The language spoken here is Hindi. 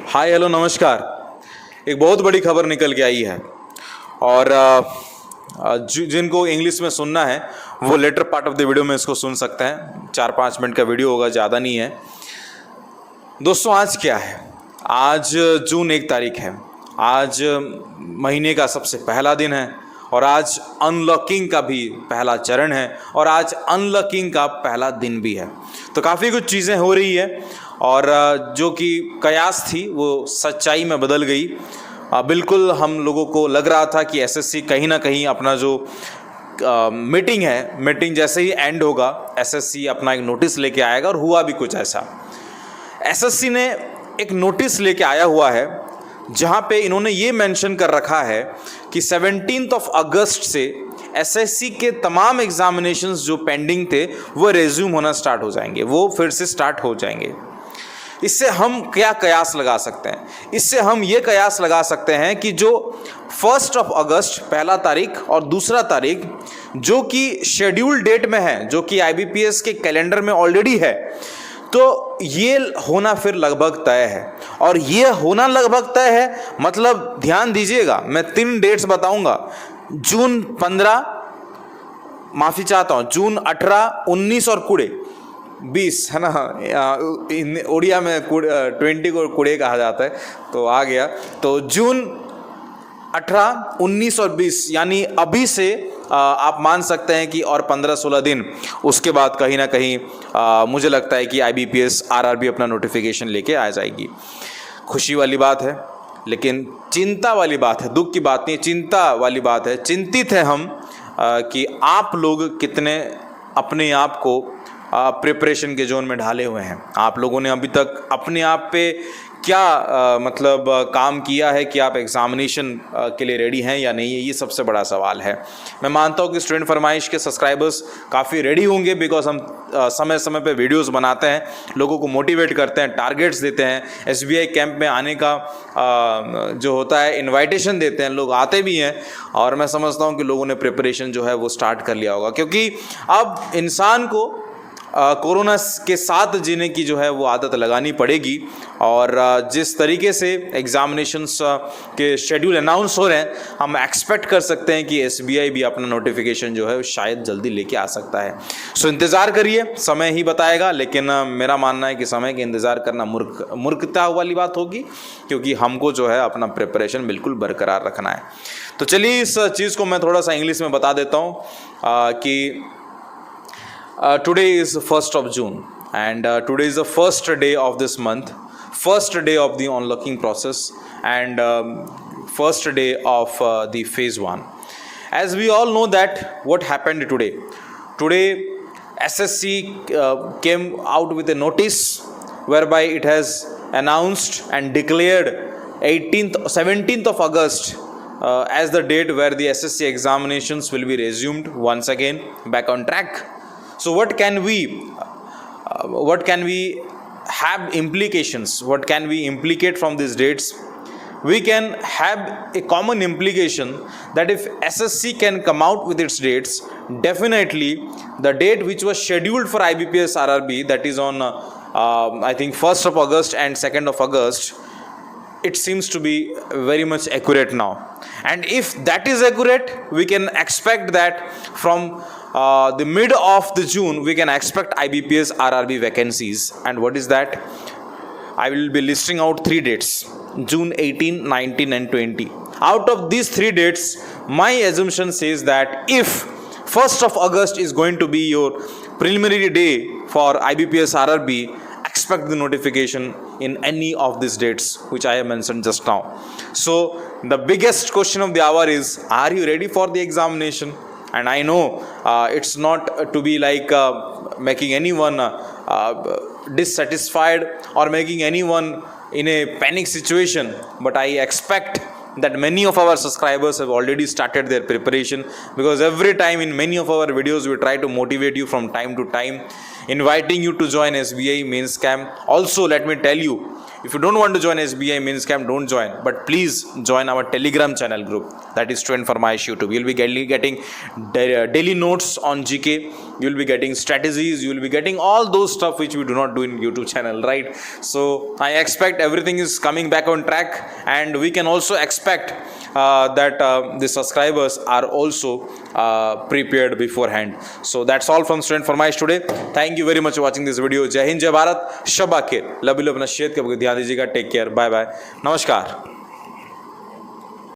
हाय हेलो नमस्कार। एक बहुत बड़ी खबर निकल के आई है और जिनको इंग्लिश में सुनना है वो later part of the video में इसको सुन सकते हैं। 4-5 मिनट का वीडियो होगा, ज़्यादा नहीं है। दोस्तों आज क्या है? आज जून 1 तारीख है। आज महीने का सबसे पहला दिन है और आज अनलॉकिंग का भी पहला चरण है और आज अनलॉकिंग का पहला दिन भी है। तो काफ़ी कुछ चीज़ें हो रही है और जो कि कयास थी वो सच्चाई में बदल गई। बिल्कुल हम लोगों को लग रहा था कि एसएससी कहीं ना कहीं अपना जो मीटिंग जैसे ही एंड होगा एसएससी अपना एक नोटिस लेके आएगा, और हुआ भी कुछ ऐसा। एसएससी ने एक नोटिस लेके आया हुआ है जहाँ पे इन्होंने ये मेंशन कर रखा है कि 17 अगस्त से एसएससी के तमाम एग्जामिनेशंस जो पेंडिंग थे वो रेज्यूम होना स्टार्ट हो जाएंगे, वो फिर से स्टार्ट हो जाएंगे। इससे हम क्या कयास लगा सकते हैं? इससे हम ये कयास लगा सकते हैं कि जो 1 अगस्त पहला तारीख और दूसरा तारीख जो कि शेड्यूल डेट में है, जो कि आईबीपीएस के कैलेंडर में ऑलरेडी है, तो ये होना फिर लगभग तय है। और ये होना लगभग तय है मतलब ध्यान दीजिएगा, मैं 3 डेट्स बताऊंगा। जून 15, माफ़ी चाहता हूँ, जून 18, 19 और 20 है ना। उड़िया में 20 को कुड़े कहा जाता है, तो आ गया। तो जून 18, 19 और 20 यानी अभी से आप मान सकते हैं कि और 15-16 दिन उसके बाद कहीं ना कहीं मुझे लगता है कि आईबीपीएस आरआरबी अपना नोटिफिकेशन लेके आ जाएगी। खुशी वाली बात है, लेकिन चिंता वाली बात है, दुख की बात नहीं, चिंता वाली बात है। चिंतित है हम कि आप लोग कितने अपने आप को प्रिपरेशन के जोन में ढाले हुए हैं। आप लोगों ने अभी तक अपने आप पे क्या मतलब काम किया है कि आप एग्जामिनेशन के लिए रेडी हैं या नहीं है, ये सबसे बड़ा सवाल है। मैं मानता हूँ कि स्टूडेंट फरमाइश के सब्सक्राइबर्स काफ़ी रेडी होंगे, बिकॉज हम समय समय पे वीडियोस बनाते हैं, लोगों को मोटिवेट करते हैं, टारगेट्स देते हैं, एसबीआई कैंप में आने का जो होता है इन्विटेशन देते हैं, लोग आते भी हैं। और मैं समझता हूँ कि लोगों ने प्रिपरेशन जो है वो स्टार्ट कर लिया होगा, क्योंकि अब इंसान को कोरोना के साथ जीने की जो है वो आदत लगानी पड़ेगी। और जिस तरीके से एग्जामिनेशंस के शेड्यूल अनाउंस हो रहे हैं, हम एक्सपेक्ट कर सकते हैं कि एसबीआई भी अपना नोटिफिकेशन जो है शायद जल्दी लेके आ सकता है। सो इंतज़ार करिए, समय ही बताएगा। लेकिन मेरा मानना है कि समय के इंतज़ार करना मूर्खता वाली बात होगी, क्योंकि हमको जो है अपना प्रिपरेशन बिल्कुल बरकरार रखना है। तो चलिए इस चीज़ को मैं थोड़ा सा इंग्लिश में बता देता हूँ कि today is 1st of June and today is the first day of this month, first day of the unlocking process and first day of the phase 1. As we all know that what happened today SSC came out with a notice whereby it has announced and declared 17th of August as the date where the SSC examinations will be resumed once again back on track. So what can we have implications? What can we implicate from these dates? We can have a common implication that if SSC can come out with its dates, definitely the date which was scheduled for IBPS RRB, that is on I think 1st of August and 2nd of August, it seems to be very much accurate now. And if that is accurate, we can expect that from the mid of the June we can expect IBPS RRB vacancies. And what is that? I will be listing out 3 dates: June 18, 19 and 20. Out of these 3 dates, my assumption says that if 1st of August is going to be your preliminary day for IBPS RRB, expect the notification in any of these dates which I have mentioned just now. So the biggest question of the hour is, are you ready for the examination? And I know it's not to be like making anyone dissatisfied or making anyone in a panic situation, but I expect that many of our subscribers have already started their preparation, because every time in many of our videos we try to motivate you from time to time, inviting you to join SBI mains camp. Also let me tell you, If you don't want to join SBI main scam, don't join. But please join our Telegram channel group. That is Student Farmaish YouTube. You'll be getting daily notes on GK. You'll be getting strategies. You'll be getting all those stuff which we do not do in YouTube channel, right? So I expect everything is coming back on track, and we can also expect that the subscribers are also prepared beforehand. So that's all from Student Farmaish today. Thank you very much for watching this video. Jai Hind, Jai Bharat, Shab Akhir. Love you, अपना सेहत का ध्यान दीजिएगा. टेक केयर, बाय बाय, नमस्कार.